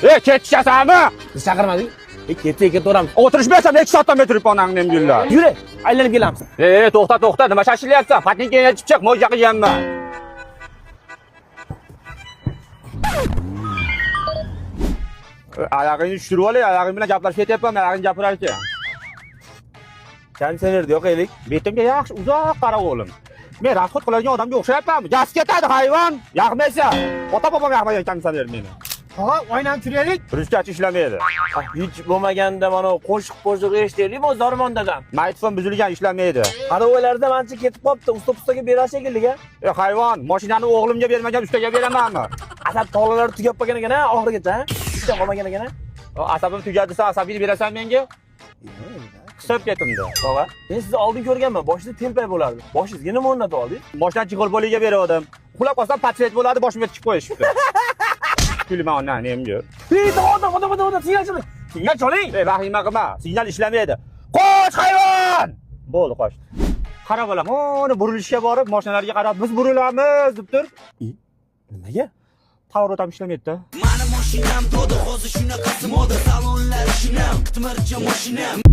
Ketishasanmi? Biz chaqirmadik. Ketdik. O'tirishmaysan, 2 soatdan o'tirib onangni emgillar. Yur, aylanib kelamiz. To'xta, nima shashilyapsan? Patinkangga chiqib chiq, mo'jja qilganman. Oyog'ingni tushirib ol, oyog'ing bilan gaplashib ketyapman, oyog'ingni gapirarkan. Konditsionerda yo'qaylik. Betimga yaxshi uzoq qara o'g'lim. Men rasxod qiladigan odamga o'xshayapmanmi? Gas ketadi hayvon. Yoqmaysa. Ota-bobom yoqmagan konditsioner meni. Tog'a, oynani tushiraylik. Ruchkachi ishlamaydi. Hech bo'lmaganda mana qo'shiq eshitaylik o'z darmondadan. Mikrofon buzilgan ishlamaydi. Qarovoylarda mancha ketib qopti, usta-pustaga berar shekilli-ga. Hayvon, mashinani o'g'limga bermagan ustaga beramanmi? Asab tog'lari tugab qolgan ekan-a, oxirigacha. Hech qolmagan ekan-a. Asabim tugadi, sen asabingni berasan menga? Qisib ketimdi. Tog'a, men sizni oldin ko'rganman, boshida telpay bo'lardi. Boshingizga nima o'rnatib oldik? Boshdan chiqib boliga berdim. Uxlab qolsam patret bo'ladi, boshimga tikib qo'yishibdi. Kulma ondan nemga. To'g'ri, signal choling. Vahima qilma, signal ishlamaydi. Qoch hayvon! Bo'ldi, qochdi. Qara bolam, mana burilishga borib, mashinalarga qarab, biz burilamiz deb tur. Nimaga? Pavro ham ishlamaydi-da. Mani mashinam to'da hozir shunaqasi moda salonlar shinam, qitmircha mashinam.